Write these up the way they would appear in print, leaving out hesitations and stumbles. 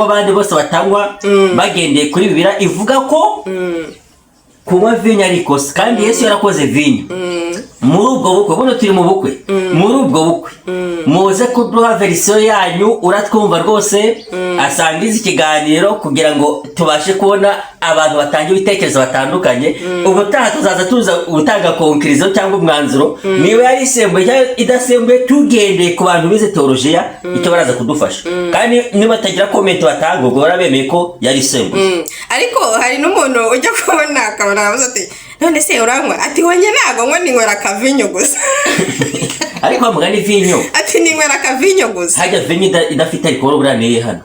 cyangwa abandi bose batanywa bagendeye kuri Bibiliya ivuga ko kunywa vinyo ari ikosa, kandi Yesu yarakoze vinyo muri ubwo bukwe. Buno turi mu bukwe, muri ubwo bukwe muze kuduha verisiyo yanyu, uratwumva rwose, asangiza ikiganiro kugira ngo tubashe kubona abantu batanga ibitekerezo batandukanye. Ubutaha tuzaza tuza gutanga konkirizo cyangwa umwanzuro, niba yari isembuye cyangwa idasembuye, tugendeye ku bantu bize teolojiya, icyo baraza kudufasha. Kandi niba tagira komenti batanga, ubwo barabemeye ko yari isembuye. Ariko hari n'umuntu ujya kubona akabona avuze ati none se uranywa? Ati wonye ntago nywa, ninywera akavinyo gusa. Ariko amugani vinyo, ati ninywera akavinyo gusa. hajya vinyo idafite alcohol buraniye hano.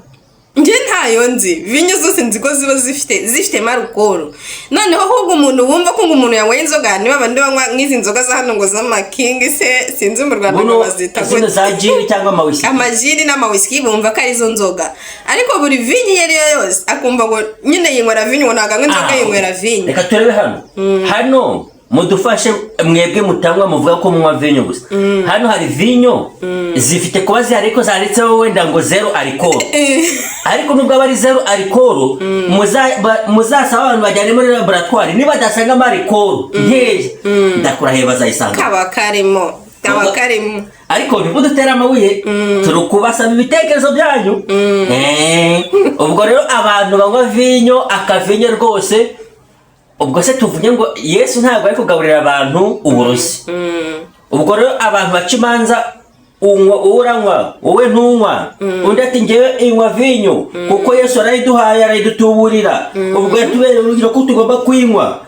Nje ntayo nzi, vinyo zose nzi ko ziba zifite marukoro. Noneho ahubwo umuntu wumva ko umuntu yanyweye inzoga, niba abandi banywa nk'izi nzoga za hano ngo z'amaking se sinzi mu Rwanda ngo bazita ko za gin cyangwa amawhisky. Amajini n'amawhisky bumva ko ari zo nzoga. Ariko buri vinyo yari yose akumva ngo nyine yinywera vinyo, ntago anywa inzoga, yinywera vinyo. Reka turebe hano. Hano mudufashe mwebwe mutangwa muvuga ko munywa vinyo gusa. Hano hari vinyo zifite kuba zihari ko zanditseho wenda ngo zero alcohol. Ariko nubwo aba ari zero alcohol, muzasaba abantu bajyane muri laboratoire, niba badasangamo alcohol nkeya, ndakurahiye bazayisanga. Kaba karimo. Ariko ntibudutera amabuye, turi kubasaba ibitekerezo byanyu. Ubwo rero abantu banywa vinyo, akavinyo rwose, ubwo se tuvuge ngo Yesu ntabwo ari kugaburira abantu uburozi. Ubwo rero abantu baca imanza, uranywa wowe ntunywa, undi ati ngewe inywa vinyo kuko Yesu arayiduhaye, arayidutuburira, ubwo yatubereye urugero ko tugomba kuyinywa.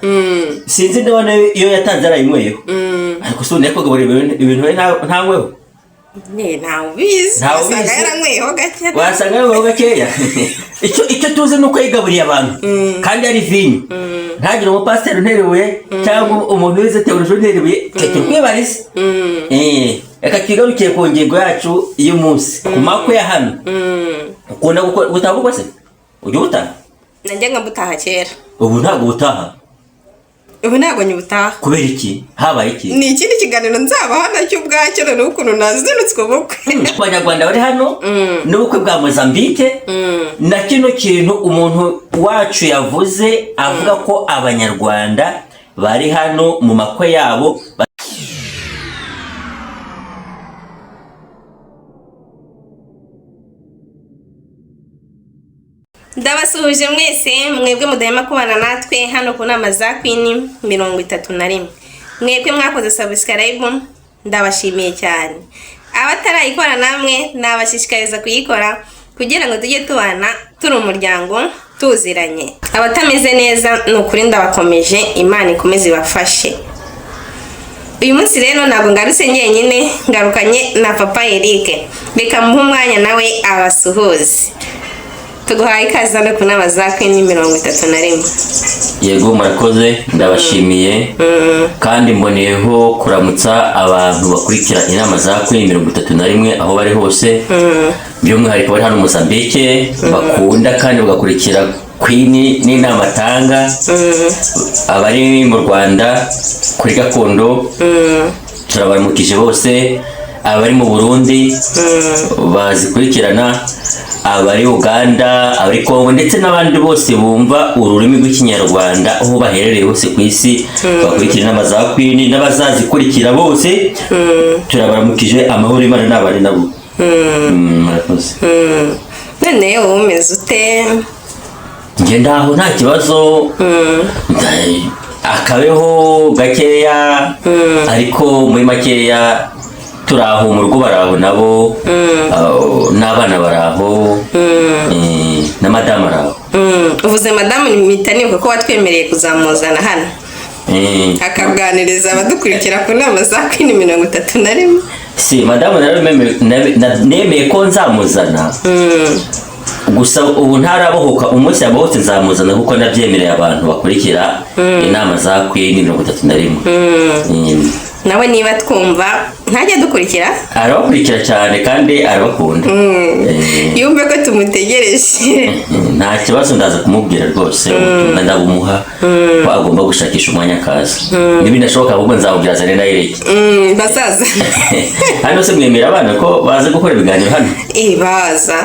Sinzi ndabona iyo yatanze arayinyweyeho. Ariko si undi kugaburira ibintu we ntanyweho. Ntawubizi, wasanga yaranyweyeho gakeya. Wasanga yaranyweyeho gakeya. Icyo tuzi ni uko yigaburiye abantu, kandi ari vinyo. Ntagire umupasiteri unterebuye cyangwa umuntu wize teolojiya unterebuye, twibarize. Reka twigarukiye ku ngingo yacu y'umunsi, ku makwe ya hano. Ukunda gutaha ubukwe se? Ujya ubutaha? Nanjye nkabutaha kera. Ubu ntabwo ubutaha? Ubu ntabwo nyubutaha. Kubera iki? Habaye iki? Ni ikindi kiganiro nzabaho nacyo ubwacyo, noneho ukuntu nazinutswe ubukwe. Abanyarwanda bari hano n'ubukwe bwa Mozambique, na kino kintu umuntu wacu yavuze avuga ko Abanyarwanda bari hano mu makwe yabo. Ndabasuhuje mwese, mwebwe mudahema kubana natwe hano ku nama za Queen 31. Mwebwe mwakoze subscribe, ndabashimiye cyane. Abatarayikora namwe nabashishikariza kuyikora kugira ngo tujye tubana turi umuryango tuziranye. Abatameze neza n'ukuri ndabakomeje, Imana ikomeze ibafashe. Uyu munsi rero ntabwo ngarutse nyenyine, ngarukanye na Papa Eric. Beka muhe umwanya nawe abasuhuze. Tuguhaye ikaze hano ku nama za Queen 31. Yego murakoze, ndabashimiye. Kandi mboneyeho kuramutsa abantu bakurikira inama za Queen 31 aho bari hose. By'umwihariko bari hano Mozambique, bakunda kandi bagakurikira Queen n'inama atanga. Abari mu Rwanda kuri gakondo, turabaramukije bose. Abari mu Burundi bazikurikirana, abari Uganda, abari Kongo, ndetse n'abandi bose bumva ururimi rw'ikinyarwanda aho baherereye hose ku isi, bakurikira inama za Queen n'abazazikurikira bose, turabaramukije. Amahoro y'Imana n'abari nabo. Murakoze. None umeze ute? Ngenda aho nta kibazo, akabeho gakeya, ariko muri makeya turaho mu rugo baraho nabo, n'abana baraho, na madamu araho. Uvuze madamu mitani ko watwemereye kuzamuzana hano akaganiriza abadukurikira ku nama za Queen 31. Si madamu nemeye ko nzamuzana, gusa ubu ntarabohoka. Umunsi yabohotse nzamuzana kuko nabyemereye abantu bakurikira inama za Queen 31. nawe niba twumva ntajya dukurikira, arabakurikira cyane kandi arabakunda. yumve ko tumutegereje. Nta kibazo, ndaza kumubwira rwose ubutumwa ndabumuha ko agomba gushakisha umwanya akaza. Nibinashoboka ahubwo nzamubwira azane na Eric. Basaza hano se mwemera abana ko baza gukora ibiganiro hano? Baza.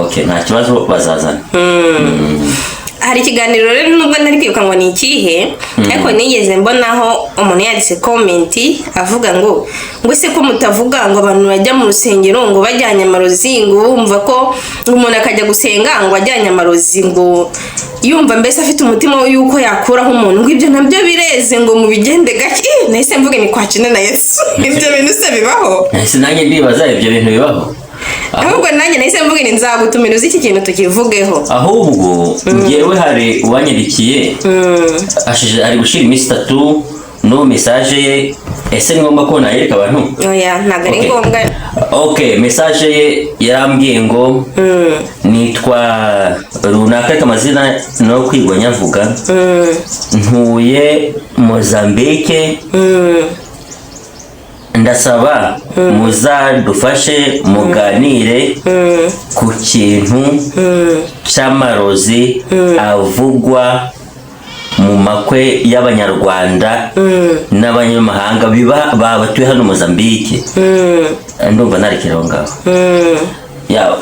Okay, nta kibazo bazazana. Hari ikiganiro rero nubwo ntari kwibuka ngo ni ikihe, ariko nigeze mbonaho umuntu yanditse comment avuga ngo se ko mutavuga ngo abantu bajya mu rusengero ngo bajyanye amarozi, ngo bumva ko umuntu akajya gusenga ngo ajyanye amarozi, ngo yumva mbese afite umutima yuko yakuraho umuntu, ngo ibyo nabyo bireze ngo mubigende gake. Nahise mvuge ni kwakina na Yesu. Ibyo bintu se bibaho? Nahise nanjye ndibaza ibyo bintu bibaho. Ahubwo nanjye nahise mvuga ni nzagutumira uzi iki kintu tukivugeho. Ahubwo ngewe hari uwanyandikiye ari gushira iminsi 3 no message ye. Ese ni ngombwa ko nayereka abantu? Oya, ntabwo ari ngombwa. Okay, message ye yarambwiye ngo nitwa runaka, kamazina no kwigwa avuga, ntuye Mozambique, ndasaba muzadufashe muganire ku kintu cy'amarozi avugwa mu makwe y'abanyarwanda n'abanyamahanga batuye hano Mozambique. Ndumva narekeraho ngaho.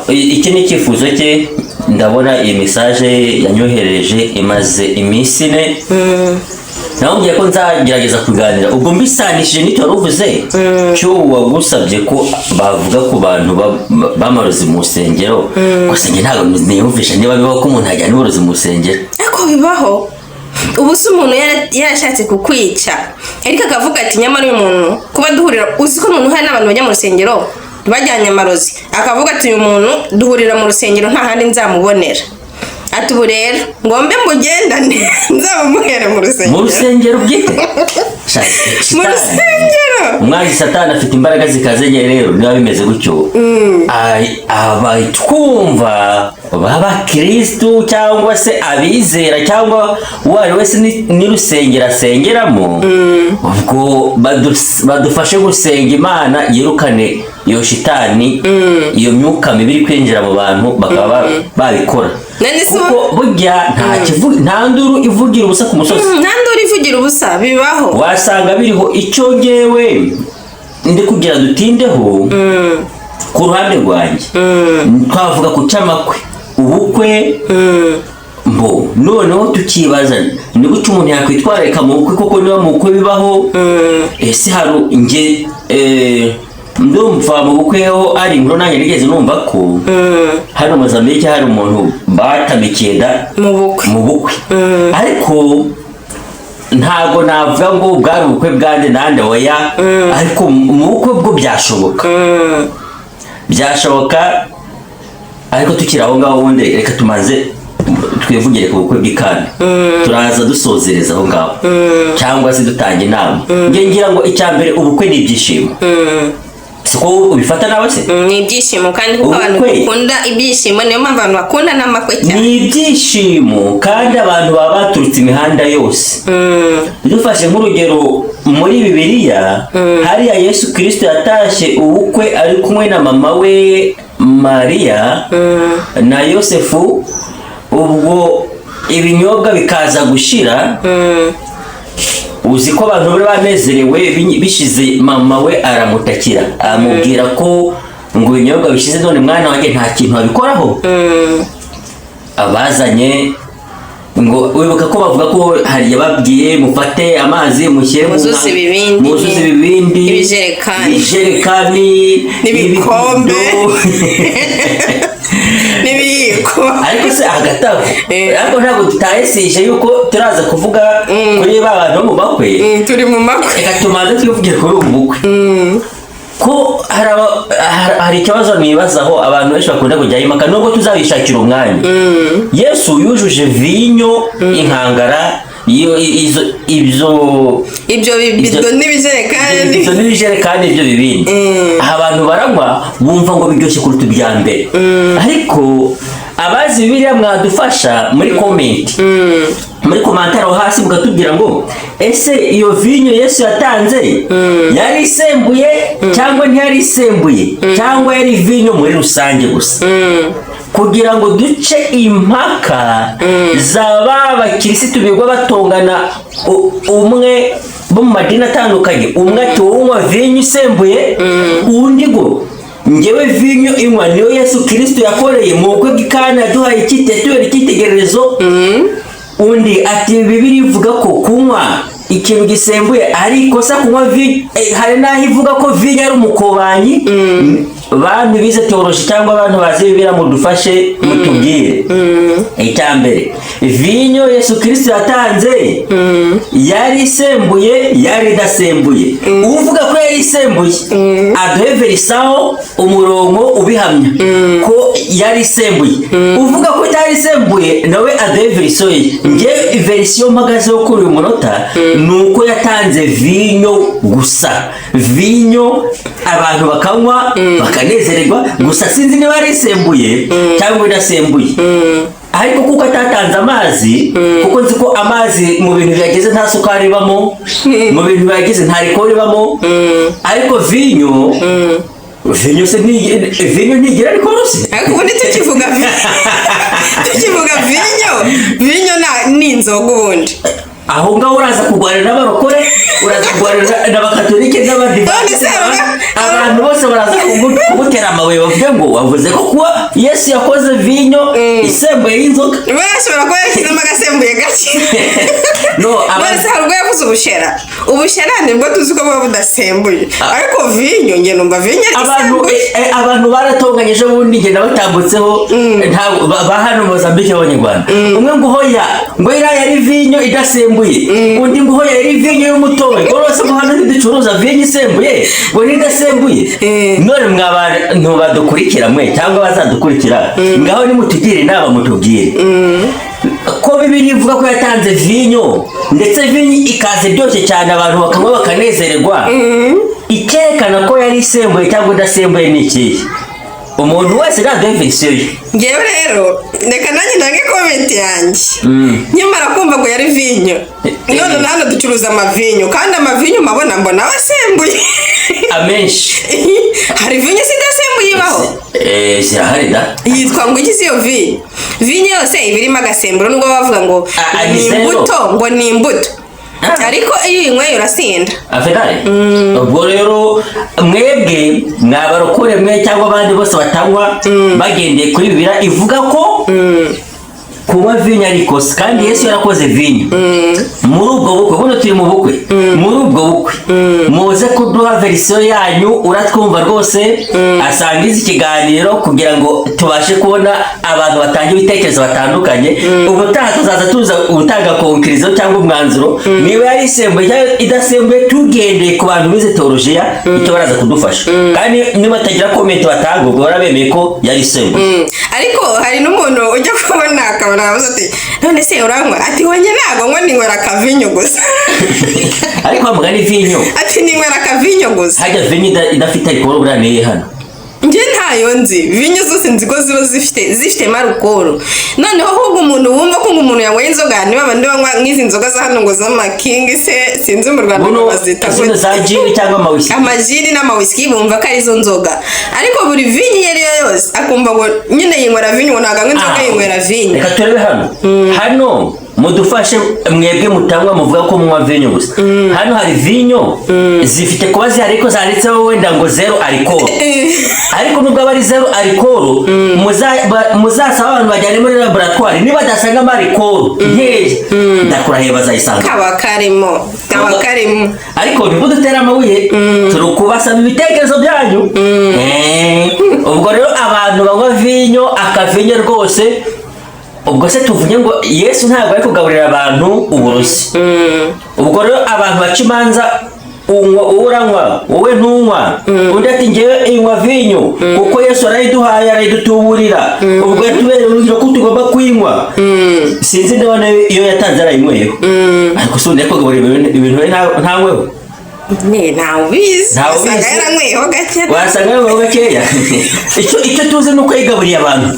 Iki ni icyifuzo cye. Ndabona iyi message yanyohereje imaze iminsi 4. Nawubwiye ko nzagerageza kuganira, ubwo mbisanishije n'icyo waruvuze cyo wagusabye ko bavuga ku bantu bamarozi mu rusengero. Gusa njye ntabwo niyumvisha niba bibaho ko umuntu ajyana uburozi mu rusengero. Ariko bibaho. Ubu se umuntu yarashatse kukwica ariko akavuga ati nyamara uyu muntu kuba duhurira, uzi ko umuntu hari n'abantu bajya mu rusengero bajyanye amarozi, akavuga ati uyu muntu duhurira mu rusengero nta handi nzamubonera, ati ubu rero ngombe mugendane nzamumuhere mu rusengero. Mu rusengero bwite? Mu rusengero umwanzi Satani afite imbaraga zikazenye. Rero niba bimeze gutyo, abatwumva baba Kristo cyangwa se abizera cyangwa uwari wese ni rusengero asengeramo, ubwo badufashe gusenga Imana yirukane iyo shitani, iyo myuka mibi iri kwinjira mu bantu, bakaba babikora. Kuko burya nta nduru ivugira ubusa ku musozi. Nta nduru ivugira ubusa, bibaho. Wasanga biriho. Icyo ngewe ndi kugira dutindeho ku ruhande rwanjye, twavuga ku cy'amakwe, ubukwe, mbo noneho tukibaza ni gute umuntu yakwitwararika mu bukwe, koko niba mu bukwe bibaho. Ese hari nge ndumva mu bukwe ho ari inkuru nanjye nigeze numva ko hano Mozambique hari umuntu batamikiye mu bukwe, ariko ntago navuga ngo bwari ubukwe bwande nande oya, ariko mu bukwe bwo byashoboka. Ariko tukiri aho ngaho wundi reka tumaze twivugire ku bukwe bw'ikana, turaza dusozereza aho ngaho cyangwa se dutanga inama. Ngira ngo icyambere ubukwe ni ibyishimo. Siko ubifata nawe se? Ni ibyishimo kandi kuko abantu bakunda ibyishimo, niyo mpamvu abantu bakunda n'amakwe cyane. Ni ibyishimo kandi abantu baba baturutse imihanda yose. Dufashe nk'urugero muri Bibiliya, hariya Yesu Kristo yatashye ubukwe ari kumwe na mama we Mariya na Yosefu, ubwo ibinyobwa bikaza gushira. Uzi ko abantu bari banezerewe bishize, mama we aramutakira amubwira ko ngo ibinyobwa bishize, none mwana wanjye nta kintu abikoraho. Abazanye ngo wibuka ko bavuga ko hari yababwiye mufate amazi mushyire mu muzuzi ibibindi, ibijerekani n'ibikombe n'ibiyiko. Ariko se hagataho ariko ntabwo tutahesije yuko turaza kuvuga kuri ba bantu mu bakwe. Turi mu makwe, reka tumaze twivugire kuri ubu bukwe. Ko hari ikibazo nibazaho abantu benshi bakunda kujyaho impaka, nubwo tuzabishakira umwanya. Yesu yujuje vinyo, inkangara, ibyo n'ibijerekani ibyo bibindi. Abantu baranywa bumva ngo biryoshye kuruta ibya mbere. Ariko abazi Bibiliya mwadufasha muri comment muri komantari aho hasi mukatubwira ngo ese iyo vinyo Yesu yatanze yari isembuye cyangwa ntiyari isembuye cyangwa yari vinyo muri rusange gusa, kugira ngo duce impaka zaba abakirisitu bigwa batongana umwe bo mu madini atandukanye. Umwe ati wowe unywa vinyo isembuye, undi ngo njyewe vinyo inywa niyo Yesu Kristo yakoreye mu bukwe bw'Ikana yaduhaye icyitegererezo. Undi ati Bibiliya ivuga ko kunywa ikintu gisembuye ari ikosa, kunywa vinyo hari n'aho ivuga ko vinyo ari umukobanyi. Bantu bize teoloji cyangwa abantu bazi Bibiliya mudufashe mutubwire. Icyambere, vinyo Yesu Kristo yatanze yari isembuye yari idasembuye? Uvuga ko yari isembuye aduhe verisaho umurongo ubihamya ko yari isembuye. Uvuga ko itari isembuye nawe aduhe verisiyo ye. Nge verisiyo mpagazeho kuri uyu munota nuko yatanze vinyo gusa, vinyo abantu bakanywa bakanezererwa gusa. Sinzi niba yari isembuye cyangwa idasembuye. Ariko kuko atatanze amazi, kuko nzi ko amazi mu bintu byageze nta sukari ibamo, mu bintu byageze nta alcohol ibamo. Ariko vinyo se vinyo ntigira alcohol se. Ariko ubundi tukivuga vinyo ni inzoga ubundi. Aho ngaho uraza kurwanira n'abarokore, uraza kurwanira n'abakatolike n'abadivantisite, abantu bose baraza kugutera amabuye bavuge ngo wavuze ko kuba Yesu yakoze vinyo isembuye y'inzoga. Barashobora kuba yashyizemo agasembuye gake. Bose hari ubwo yavuze ubushera nibwo tuzi ko buba budasembuye, ariko vinyo njye numva vinyo isembuye. Abantu baratonganyije ubundi njye nabatambutseho ba hano Mozambique b'Abanyarwanda. Umwe ngo hoya ngo iriya yari vinyo idasembuye, undi ngo hoya yari vinyo y'umutobe. Bose ngo hano ntiducuruza vinyo isembuye ngo ntidasembuye. None mwabantu badukurikira mwe cyangwa bazadukurikira, ngaho nimutugire inama mutubwire ko Bibiliya ivuga ko yatanze vinyo, ndetse vinyo ikaze byose cyane abantu bakanywa bakanezererwa. Ikerekana ko yari isembuye cyangwa idasembuye ni ikihe? Umuntu wese naduhe verisiyo ye. Ngewe rero reka nanjye ntange komenti yanjye. Nyamara kumva ngo yari vinyo, none hano ducuruza amavinyo, kandi amavinyo mbona abasembuye amenshi. Hari vinyo idasembuye ibaho? Zirahari da. Yitwa ngo iki siyo vinyo? Vinyo yose iba irimo agasemburo, nubwo bavuga ngo ni imbuto. Ariko iyo uyinyweye urasinda. Afedari. Ubwo rero mwebwe mwabarokore mwe cyangwa abandi bose batanywa bagendeye kuri Bibiliya ivuga ko kunywa vinyo ari ikosa, kandi Yesu yarakoze vinyo. Muri ubwo bukwe, buno turi mu bukwe, muri ubwo bukwe muze kuduha verisiyo yanyu. Uratwumva rwose, asangiza ikiganiro kugira ngo tubashe kubona abantu batanga ibitekerezo batandukanye. Ubutaha tuzaza tuza gutanga konkirizo cyangwa umwanzuro niba yari isembuye cyangwa idasembuye, tugendeye ku bantu bize teolojiya icyo baraza kudufasha. Kandi niba atagira komenti batanga ubwo barabemeye ko yari isembuye. Ariko hari n'umuntu ujya kubona akabona ati none se uranywa? Ati wanjye ntabwo nywa, ninywera akavinyo gusa. Ariko bavuga ni vinyo. Ati ninywera akavinyo gusa. Hajya vinyo idafite alcohol burane hano. Nje ntayo nzi. Vinyo zose nzi ko ziba zifite marukoro. Noneho ahubwo umuntu wumva ko umuntu yanyweye inzoga niba abandi banywa nk'izi nzoga za hano ngo z'amakingi se sinzi mu Rwanda bazita ngo za gin cyangwa amawhisky. Amajini n'amawhisky bumva ko ari zo nzoga. Ariko buri vinyo iyo ari yo yose akumva ngo nyine yinywera vinyo, ntabwo anywa inzoga yinywera vinyo. Reka turebe hano mudufashe mwebwe mutangwa muvuga ko munywa vinyo gusa. Hano hari vinyo zifite kuba zihari ko zanditseho wenda ngo zero alcohol. Ariko nubwo aba ari zero alcohol, muzasaba abantu bajyane muri laboratoire niba badasangamo alcohol nkeya, ndakurahiye bazayisanga. Kaba karimo. Ariko ntibudutera amabuye, turi kubasaba ibitekerezo byanyu. Ubwo rero abantu banywa vinyo, akavinyo rwose, ubwo se tuvuge ngo Yesu ntabwo ari kugaburira abantu uburozi. Ubwo rero abantu baca imanza, uranywa wowe ntunywa, undi ati njyewe inywa vinyo kuko Yesu arayiduhaye arayidutuburira, ubwo yatubereye urugero ko tugomba kuyinywa. Sinzi ndabona iyo yatanze arayinyweho. Ariko si undi kugaburira ibintu ntanyweho. ntawe ubizi Ntawe ubizi. wasanga yaranyweyeho gake wasanga ari gakeya icyo tuzi ni uko yigaburiye abantu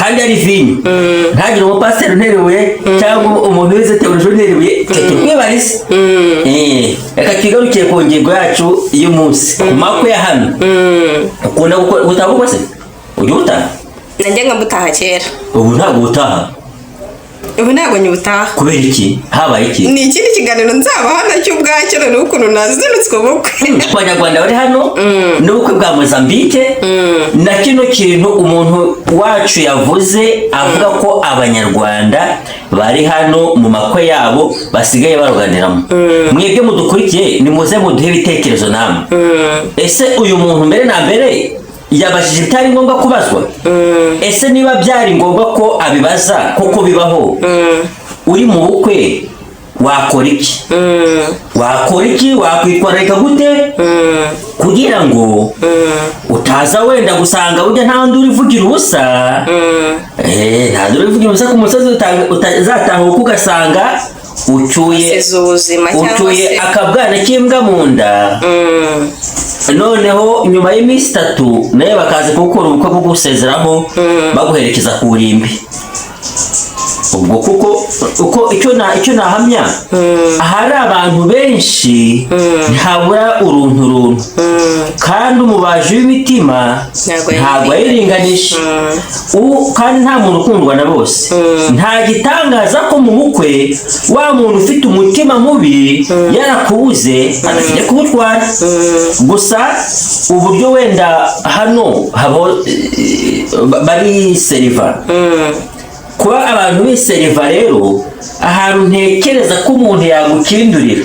kandi ari vinyo ntagire umupasiteri unterebuye cyangwa umuntu wize teoloji unterebuye twibarize reka twigarukiye ku ngingo yacu y'umunsi ku makwe ya hano ukunda gutaha ubukwe se ujya ubutaha nanjye nkabutaha kera ubu ntabwo ubutaha ubu ntabwo nyibutaha kubera iki habaye iki ni ikindi kiganiro nzabaho nacyo ubwacyo noneho ukuntu nazinutswe ubukwe abanyarwanda bari hano n'ubukwe bwa Mozambique na kino kintu umuntu wacu yavuze avuga ko abanyarwanda bari hano mu makwe yabo basigaye baroganiramo mwebwe mudukurikiye nimuze muduhe ibitekerezo namwe ese uyu muntu mbere na mbere yabashije bitari ngombwa kubazwa ese niba byari ngombwa ko abibaza koko bibaho uri mu bukwe wakora iki wakwitwararika gute kugira ngo utaza wenda gusanga burya nta wundi urivugira ubusa nta wundi urivugira ubusa ku musozi utazatahuka ugasanga ucyuye akabwana k'imbwa mu nda noneho nyuma y'iminsi 3 nawe bakaza gukora ubukwe bwo gusezeraho baguherekeza ku rimbi ubwo uko icyo nahamya hari abantu benshi ntabura uruntu kandi umubaji w'imitima ntabwo ayiringanisha kandi nta muntu ukundwa na bose nta gitangaza ko mu bukwe wa muntu ufite umutima mubi yarakubuze adafite kubutwara gusa uburyo wenda hano bari seriva kuba abantu biseriva rero ahantu ntekereza ko umuntu yagukindurira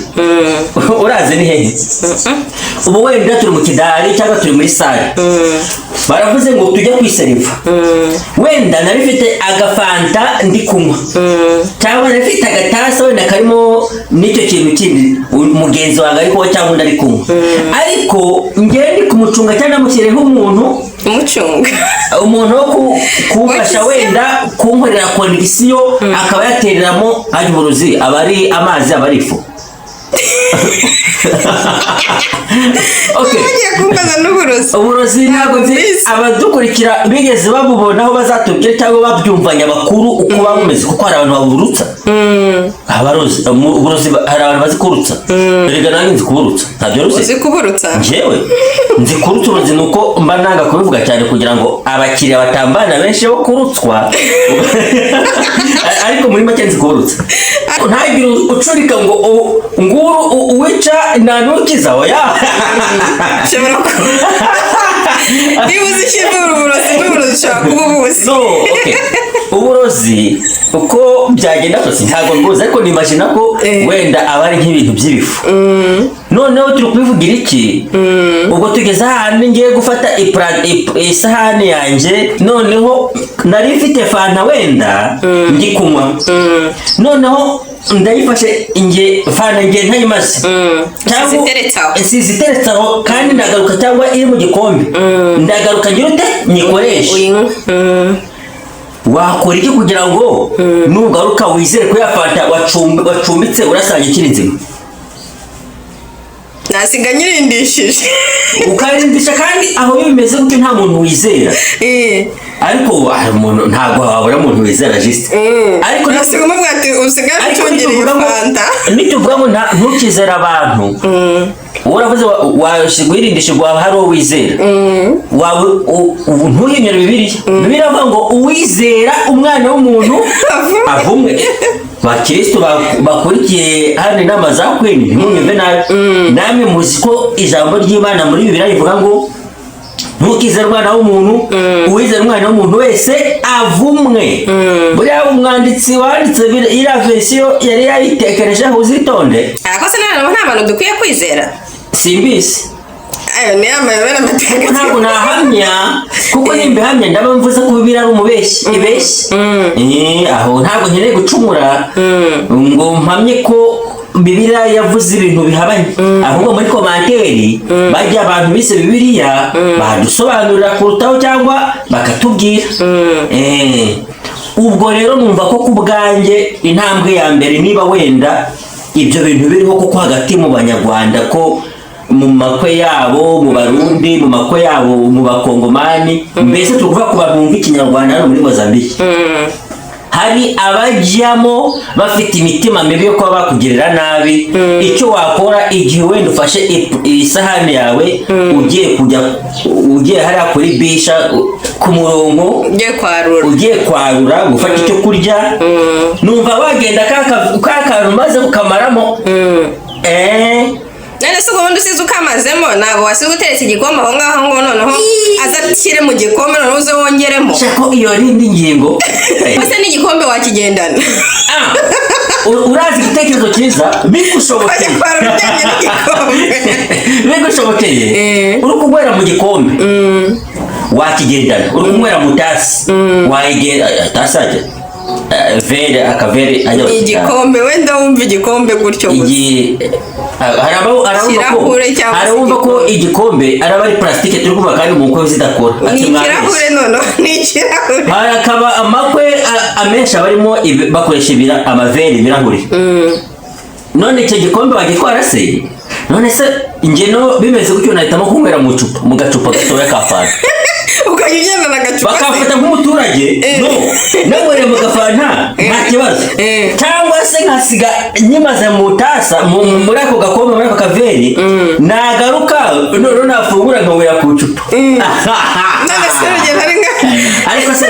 urazi ni hehe ubu wenda turi mu kidari cyangwa turi muri sare baravuze ngo tujye kwiseriva wenda narifite agafanta ndi kunywa cyangwa narifite agatasa wenda karimo n'icyo kintu kindi mugenzi wanjye ariko cyangwa undi ari kunywa ariko njyewe ndi kumucunga cyangwa namushyireho umuntu umuntu wo kumfasha wenda kunkorera kondisiyo akaba yatereramo hajya uburozi aba ari amazi aba ari ifu uburozi ntabwo abadukurikira bigeze babubona aho bazatubwira cyangwa babyumvanye abakuru uko bameze kuko hari abantu baburutsa uburozi hari abantu bazi kurutsa erega nanjye nzi kuburutsa ntabyo uzi kuburutsa njyewe nzi kurutsa uburozi ni uko mba nanga kubivuga cyane kugira ngo abakiriya batambana benshi bo kurutswa ariko muri make nzi kuburutsa ntagire ucurika ngo nguru uwica ntanukiza oya ushobora niba uzi ishyirwa uburozi n'uburozi ushobora kuba ubuzi uburozi uko byagenda kose ntabwo mbuzi ariko nimagina ko wenda aba ari nk'ibintu by'ibifu noneho turi kubivugira iki ubwo tugeze ahantu ngiye gufata isahani yanjye noneho nari mfite fanta wenda ndi kunywa noneho ndayifashe fanta ngiye ntayimaze siziteretse aho kandi ndagaruka cyangwa iri mu gikombe ndagaruka ngira ute nyikoreshe wakora iki kugira ngo nugaruka wizere ko ya fanta wacumbitse urasanga ikiri nzima nasiga nyirindishije ukarindisha kandi aho bimeze gutyo nta muntu wizera ariko umuntu ntabwo wabura umuntu wizera jisite ariko nasiga umubwira ati usigaye ucungereye fanta nituvuga ngo ntukizere abantu uravuze wirindisha ngo waba hari uwo wizera ntuhinyure bibiliya avuga ngo uwizera umwana w'umuntu avumwe bakristo bakurikiye hano inama za kwini ntimwumve nabi namwe muzi ko ijambo ry'Imana muri bibiliya rivuga ngo ntukizere umwana w'umuntu uwizera umwana w'umuntu wese avumwe buriya umwanditsi wanditse iriya verisiyo yari yayitekerejeho uzitonde ariko se nta bantu dukwiye kwizera simbizi ayo ni amayobera amategeko ntabwo nahamya kuko nimba hamya ndaba mvuze ko bibiliya ari umubeshyi ibeshyi aho ntabwo nkeneye gucumura ngo mpamye ko bibiliya yavuze ibintu bihabanye ahubwo muri komanteri bajya abantu bise bibiliya badusobanurira kurutaho cyangwa bakatubwira ubwo rero numva ko ku bwanjye intambwe ya mbere niba wenda ibyo bintu biriho kuko hagati mu banyarwanda ko mu makwe yabo mu Barundi mu makwe yabo mu Bakongomani mbese tukuvuga ku babumva ikinyarwanda hano muri Mozambique hari abajyamo bafite imitima mibi yo kuba bakugirira nabi icyo wakora igihe wenda ufashe isahani yawe ugiye hariya kuri bisha ku murongo ugiye kwarura gufata icyo kurya numva wagenda kakantu maze ukamaramo none se ubundi usize ukamazemo ntabwo wasize uteretse igikombe aho ngaho ngo noneho azashyire mu gikombe noneho uze wongeremo shako iyo ari indi ngingo ese n'igikombe wakigendana urazi igitekerezo cyiza bigushobokeye uri kunywera mu gikombe wakigendana uri kunywera mu tasi wayigenda tasi ajya vere akavere ajya igikombe wenda wumva igikombe gutyo arabumva ko igikombe araba ari plastique turi kuvuga kandi mu nkwe zidakora ni ikirahure nono ni ikirahure harakaba amakwe amenshi abarimo bakoresha amavere ibirahuri none icyo gikombe wagitwara se none se ingeno bimeze gutyo nahitamo kunywera mu gacupa gatoya ka fanta ukayugenda na gacupa bakafata nk'umuturage nagwere mu gafanta nta kibazo cyangwa se nkasiga nyimaze mu tasa muri ako gakombe muri ako kaveri nagaruka none nafungura nkawera ku icupa ariko se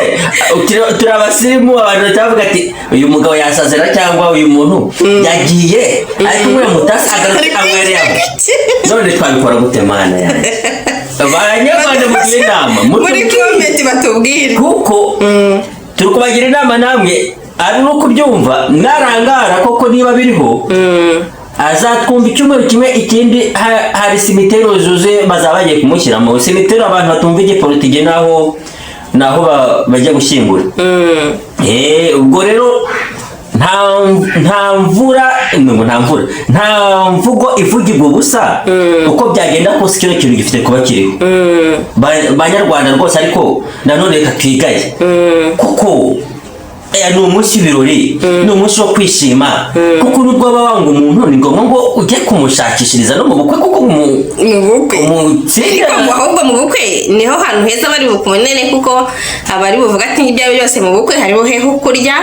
turabasirimu abantu batavuga ati uyu mugabo yasazira cyangwa uyu muntu yagiye ariko muri mu tasa agaruka anywereye none twabikora gute mana yanjye abanyarwanda mugiye inama muri comment batubwire kuko turi kubagira inama namwe ari no kubyumva narangara koko niba biriho azatwumva icyumweru kimwe ikindi hari simitero zuze bazabagiye kumushyiramo simitero abantu batumva igipolitike naho bajya gushyingura ubwo rero nta mvugo ivugirwa ubusa uko byagenda kose icyo kintu gifite kuba kiriho banyarwanda rwose ariko nanone reka twigaye kuko ni umunsi w'ibirori ni umunsi wo kwishima kuko nubwo baba wanga umuntu ni ngombwa ngo ujye kumushakishiriza no mu bukwe kuko mu bukwe ahubwo mu bukwe niho hantu heza bari bukubonere kuko abari buvuga ati ibyo byose mu bukwe hariho heho kurya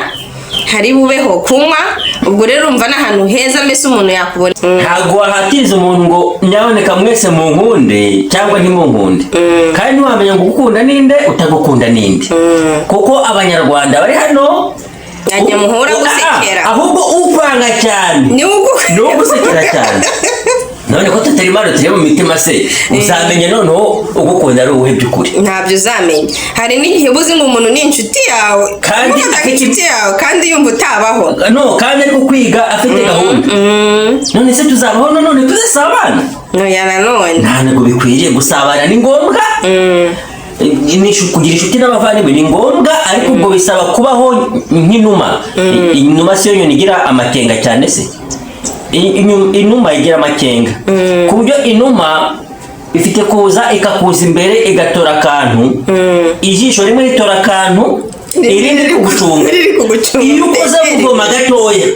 hari bubeho kunywa ubwo rero urumva n'ahantu heza mbese umuntu yakubona ntabwo wahatiriza umuntu ngo nyaboneka mwese mu nkunde cyangwa ntimunkunde kandi ntiwamenya ngo gukunda ninde utagukunda ninde kuko abanyarwanda bari hano najya muhura gusekera ahubwo upanga cyane ni ugusekera cyane none ko tutari maro turi mu mitima se uzamenya noneho ugukunda ari uwuhe by'ukuri ntabyo uzamenya hari n'igihe ubuzi ngo umuntu ni inshuti yawe kandi inshuti yawe kandi yumva utabaho kandi ari kwiga afite gahunda none se tuzabaho none tuzasabana nanone ntabwo bikwiriye gusabana ni ngombwa kugira inshuti n'abavandimwe ni ngombwa ariko ubwo bisaba kubaho nk'inuma inuma si yo nyoni igira amakenga cyane se inuma igira amakenga ku buryo inuma ifite kuza ikakuza imbere igatora akantu ijisho rimwe ritora akantu irindi riri kugucunga iyo ukoze kuvoma gatoya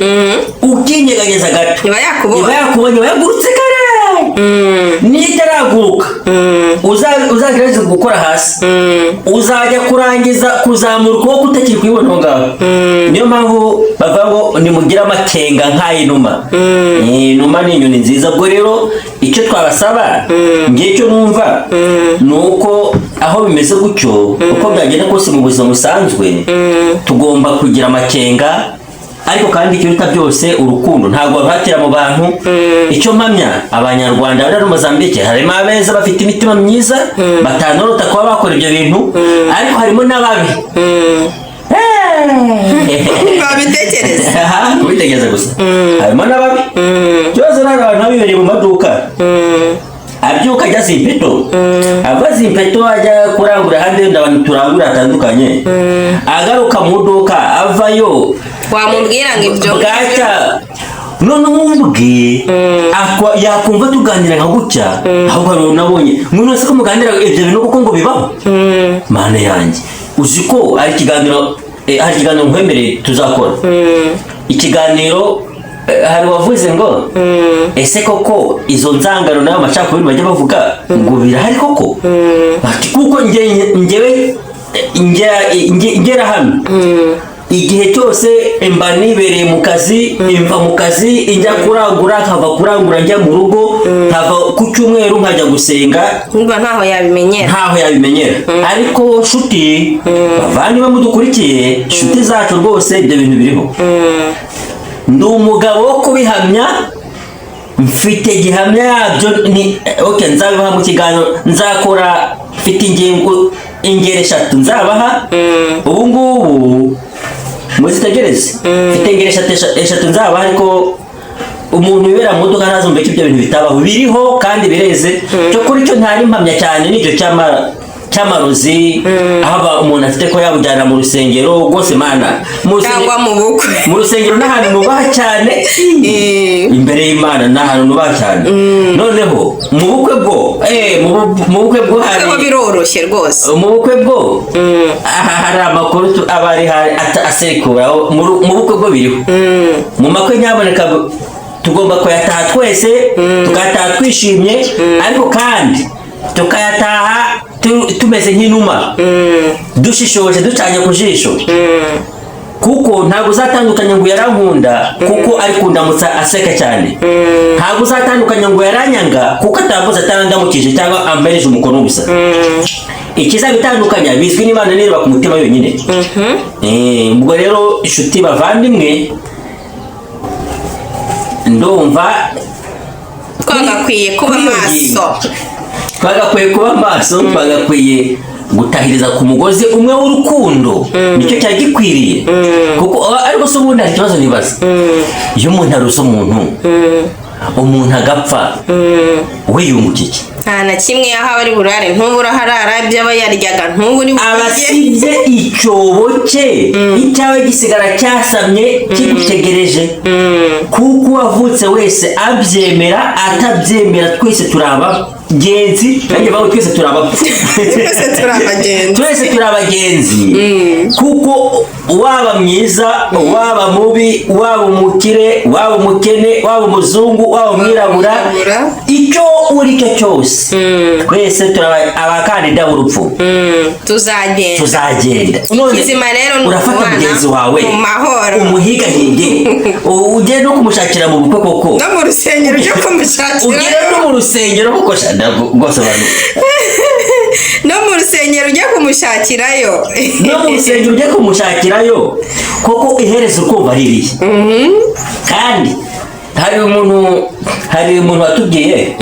ukinyeganyeza gato iba yakubonye wayagurutse kare nitaraguruka uzagerageza gukora hasi uzajya kurangiza kuzamura ukuboko utakiri kuyibona aho ngaho niyo mpamvu bavuga ngo nimugire amakenga nk'ay'inuma inuma ni inyoni nziza ubwo rero icyo twabasaba ngiye cyo numva ni uko aho bimeze gutyo uko byagenda kose mu buzima busanzwe tugomba kugira amakenga ariko kandi ikiruta byose urukundo ntabwo baruhatira mu bantu icyo mpamya abanyarwanda bari muri Mozambique harimo abeza bafite imitima myiza batanorota kuba bakora ibyo bintu ariko harimo n'ababi kubitekereza gusa harimo n'ababi byose ntabwo abantu babibereye mu maduka abyuka ajya Zimpeto ava Zimpeto ajya kurangura ahandi wenda abantu turangura hatandukanye agaruka mu duka avayo wamubwira ngo ibyo bwacya noneho ubwe yakumva tuganira nka gutya ahubwo nabonye umuntu wese ko muganira ibyo bintu kuko ngo bibaho mana yanjye uzi ko ari ikiganiro nkwemereye tuzakora ikiganiro hari wavuze ngo ese koko izo nzangano nayo macakubiri bajya bavuga ngo birahari koko bati kuko ngewe ngera hano igihe cyose mba nibereye mu kazi imva mu kazi njya kurangura nkava kurangura njya mu rugo nkava ku cyumweru nkajya gusenga ntaho yabimenyera ariko nshuti bavanye bamudukurikiye nshuti zacu rwose ibyo bintu biriho ndi umugabo wo kubihamya mfite gihamya yabyo ni nzabibaha mu kiganiro nzakora mfite ingero 3 nzabaha ubu ngubu muzitegereze mfite ingero 3 nzabaha ariko umuntu wibera mu modoka ntazumve ko ibyo bintu bitabaho biriho kandi bireze cyo kuri cyo ntari mpamya cyane n'icyo cy'amarozi aho umuntu afite ko yabujyana mu rusengero rwose mana cyangwa mu bukwe mu rusengero n'ahantu nubaha cyane imbere y'Imana n'ahantu nubaha cyane noneho mu bukwe bwo hari biroroshye rwose mu bukwe bwo hari amakuru abari asekura mu bukwe bwo biriho mu makwe nyaboneka tugomba kuyataha twese tukataha twishimye ariko kandi tukayataha tumeze nk'inuma dushishoje ducanye ku jisho kuko ntabwo uzatandukanya ngo yarankunda kuko ari kundamutsa aseka cyane ntabwo uzatandukanya ngo yaranyanga kuko atavuze atarandamukije cyangwa ambereje umukono gusa ikiza bitandukanya bizwi n'Imana nireba ku mutima yonyine ubwo rero inshuti bavandimwe ndumva twagakwiye kuba maso twagakwiye gutahiriza ku mugozi umwe w'urukundo nicyo cyari gikwiriye kuko ariko se ubundi hari ikibazo nibaza iyo umuntu arusa umuntu agapfa we yunguka iki nta na kimwe aho ari burare ntubura harara byaba yaryaga ntuburi abasibye icyobo cye icyawe gisigara cyasamye kigutegereje kuko uwavutse wese abyemera atabyemera twese turaba genzi nanjye bawe twese turi abagenzi kuko waba mwiza waba mubi waba umukire waba umukene waba umuzungu waba umwirabura icyo uri cyo cyose twese turi abakandida b'urupfu tuzagenda ikizima rero urafata mugenzi wawe mu mahoro umuhigahige ugende no kumushakira mu bukwe koko no mu rusengero ujye kumushakira ugende no mu rusengero koko rwose abantu no mu rusengero ujye kumushakirayo koko iherezo ukumva ririye kandi hari umuntu watubwiye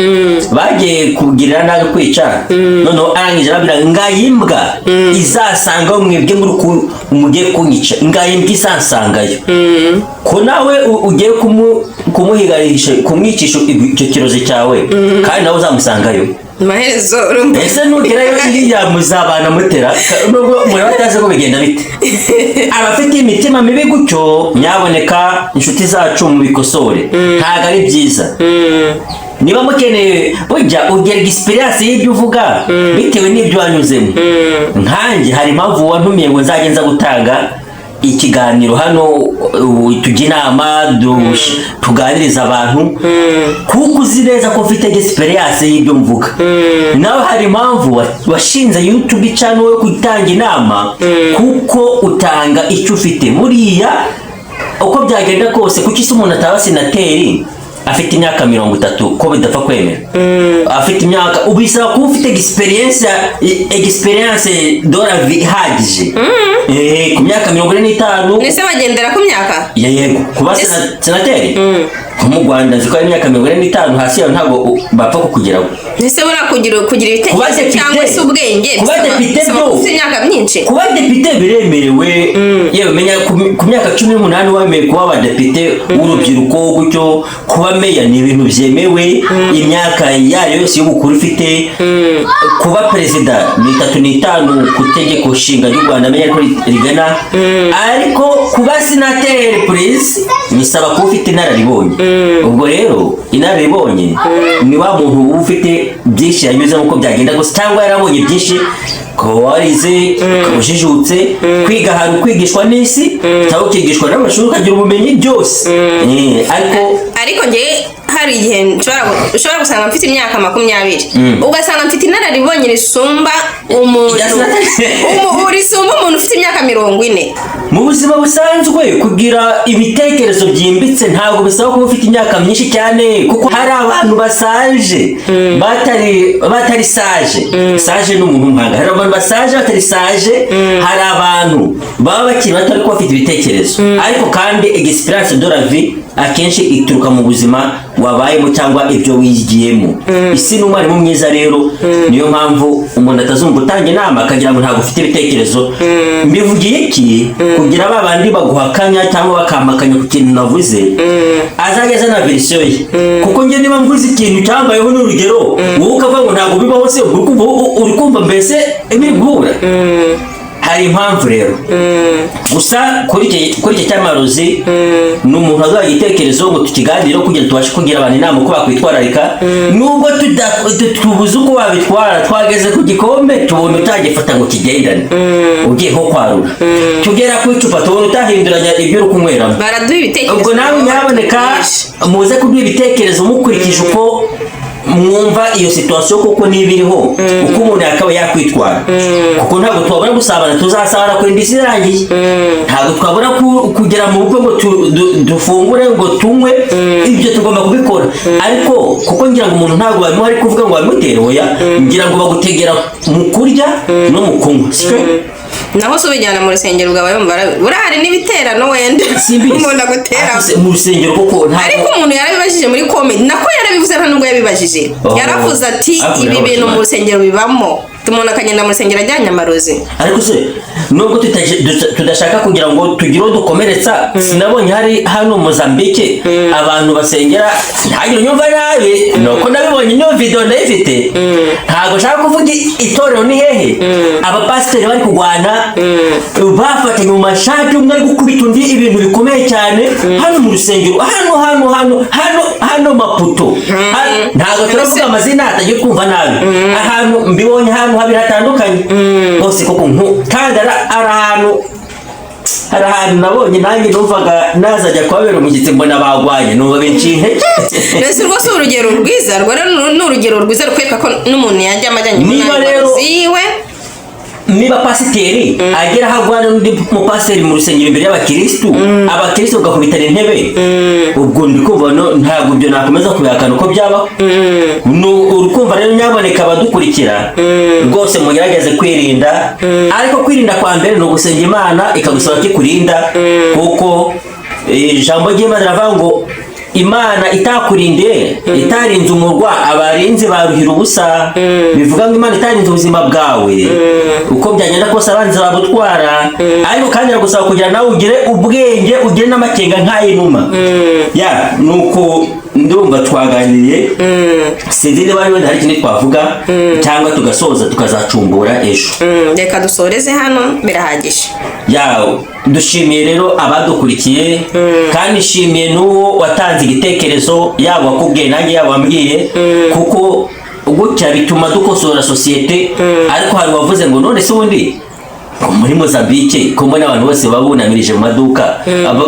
bagiye kugirira nabi kwica noneho arangije arabwira ngayimbwa izasanga mwebwe mugiye kunyica ngayimbwa izasangayo ko nawe ugiye kumuhigarisha kumwicisha icyo kirozi cyawe kandi nawe uzamusangayo maherezo ese nugerayo iriya muzabana mutera nubwo umuntu batazi ko bigenda bite abafite imitima mibi gutyo nyaboneka inshuti zacu mu bikosore ntabwo ari byiza niba mukeneye ujya ugera experience y'ibyo uvuga bitewe n'ibyo wanyuzemo nkanjye hari impamvu wantumiye ngo nzajye nza gutanga ikiganiro hano tujya inama tuganiriza abantu kuko uzi neza ko ufite experience y'ibyo mvuga nawe hari impamvu washinze YouTube channel yo gutanga inama kuko utanga icyo ufite buriya uko byagenda kose kuko isi umuntu ataba senateri afite imyaka 30 ko bidapfa kwemera afite imyaka ubisaba kuba ufite experience dora ihagije ku myaka 45 nese bagendera ku myaka yego kuba senateri mu Rwanda ziko ari imyaka 45 hasi yawe ntabwo bapfa kukugeraho nese kugira ibitekerezo cyangwa se ubwenge kuba depite byo imyaka myinshi kuba depite biremerewe yewe menya ku myaka 18 wameye kuba abadepite w'urubyiruko gutyo kuba meya ni ibintu byemewe imyaka yayo yose yo gukura ufite kuba perezida ni 35 ku tegeko nshinga ry'u Rwanda menya ko rigana ariko kuba senateri please nisaba kuba ufite inararibonye ubwo rero inararibonye ni wa muntu uba ufite byinshi yanyuze uko byagenda gusa cyangwa yarabonye byinshi ko warize ujijutse kwiga hari kwigishwa n'isi cyangwa ukigishwa n'amashuri ukagira ubumenyi byose ariko nge hari igihe ushobora gusanga mfite imyaka 20 ugasanga mfite inararibonye risumba umuntu ufite imyaka 40. mu buzima busanzwe kugira ibitekerezo byimbitse ntabwo bisaba kuba ufite imyaka myinshi cyane kuko hari abantu basaje batari sage n'umuntu mpanga, hari abantu basaje batari sage, hari abantu baba bakiri bato ariko bafite ibitekerezo ariko kandi experience de la vie akenshi ituruka mu buzima wabayemo cyangwa ibyo wigiyemo. Isi n'umwarimu mwiza rero niyo mpamvu umuntu atazumva utanga inama akagira ngo ntabwo ufite ibitekerezo. Mbivugiye iki kugira babandi baguhakanya cyangwa bakamakanya ku kintu navuze azageza na verisiyo ye, kuko njye niba mvuze ikintu cyambayeho n'urugero wowe ukavuga ngo ntabwo bibaho se uri kumva mbese biri guhura. Hari impamvu rero gusa kuri iki cy'amarozi ni umuntu azaha igitekerezo ngo tukiganire kugira tubashe kugira abantu inama uko bakwitwararika nubwo tubuze uko babitwara. Twageze ku gikombe tubona utagifata ngo kigendane ugiye nko kwarura, tugera ku icupa tubona utahinduranya ibyo uri kunyweramo. Baraduha ibitekerezo, ubwo nawe nyaboneka muze kuduha ibitekerezo mukurikije uko mwumva iyo situation kuko nibiriho uko umuntu yakaba yakwitwara, kuko ntabwo twabona gusabana tuzasabana ko indisi irangiye, ntabwo twabona kugera mu bukwe ngo dufungure ngo tunywe, ibyo tugomba kubikora. Ariko kuko ngira ngo umuntu ntabwo barimo ari kuvuga ngo bamutere oya, ngira ngo bagutegera mu kurya no mu kunywa. naho so bijyana mu rusengero bwawe burahari n'ibiterano wenda umuntu agutera mu rusengero kuko ariko umuntu yarabibajije muri comment nako yarabivuze nta nubwo yabibajije, yaravuze ati ibi bintu mu rusengero bibamo, umuntu akagenda mu rusengero ajyanye amarozi. Ariko se nubwo tudashaka kugira ngo tugire dukomeretsa, sinabonye hari hano Mozambique abantu basengera ntagire nyumva nabi nuko nabibonye niyo video ndayifite, ntago shaka kuvuga itorero ni hehe abapasiteri bari kugwana bafatanye mu mashati umwe ari gukubita undi ibintu bikomeye cyane hano mu rusengero hano Maputo. Ntago turavuga amazina atagiye kumva nabi, ahantu mbibonye hano habiri hatandukanye bose koko kandi hari ahantu nabonye nanjye numvaga nazajya kubabera umushyitsi mbona bagwanye numva benshi intege. Mbese rwose urugero rwiza n'urugero rwiza rukwereka ko n'umuntu yajya amajyanye mu ziwe. Niba pasiteri agera hagwana n'undi mupasiteri mu rusengero imbere y'abakristo abakristo bagakubitana intebe, ubwo ndikumva ntabwo ibyo nakomeza kubihakana uko byaba. Urukumva rero nyaboneka abadukurikira rwose mugerageze kwirinda, ariko kwirinda kwa mbere ni ugusenga Imana ikagusaba kikurinda, kuko ijambo ry'Imana riravuga ngo Imana itakurinde itarinze umurwa abarinzi baruhira ubusa. Bivuga ngo Imana itarinze ubuzima bwawe uko byagenda kose abanzi babutwara, ariko kandi iragusaba kugira nawe ugire ubwenge ugire n'amakenga nk'ay'inuma. Nuko ndumva twaganiriye, sinzi niba wenda hari ikintu twavuga cyangwa tugasoza tukazacumbura ejo. Reka dusoreze hano birahagije. Dushimiye rero abadukurikiye kandi nshimiye n'uwo watanze igitekerezo yaba wakubwiye nanjye yaba wambwiye, kuko gutya bituma dukosora sosiyete. Ariko hari wavuze ngo none se ubundi muri Mozambique ko mbona abantu bose babunamirije mu maduka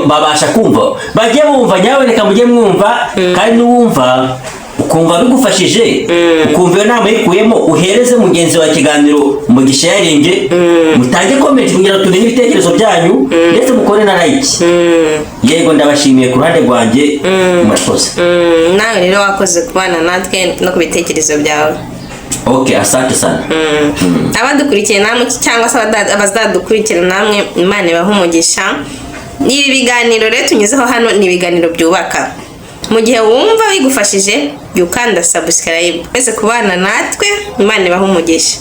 babasha kumva, bajye bumva nyaboneka mujye mwumva, kandi n'uwumva ukumva bigufashije ukumva iyo nama yikuyemo uhereze mugenzi wa kiganiro umugisha yaringe, mutange comment kugira tumenye ibitekerezo byanyu ndetse mukore na like. Yego ndabashimiye ku ruhande rwanjye murakoze. Nawe rero wakoze kubana natwe no ku bitekerezo byawe. Okay, asante sana. Abadukurikiye namwe cyangwa se abazadukurikira namwe Imana ibahe umugisha. Ibi biganiro rero tunyuzeho hano ni ibiganiro byubaka. Mu gihe wumva bigufashije ukanda subscribe. Wese kubana natwe Imana ibahe umugisha.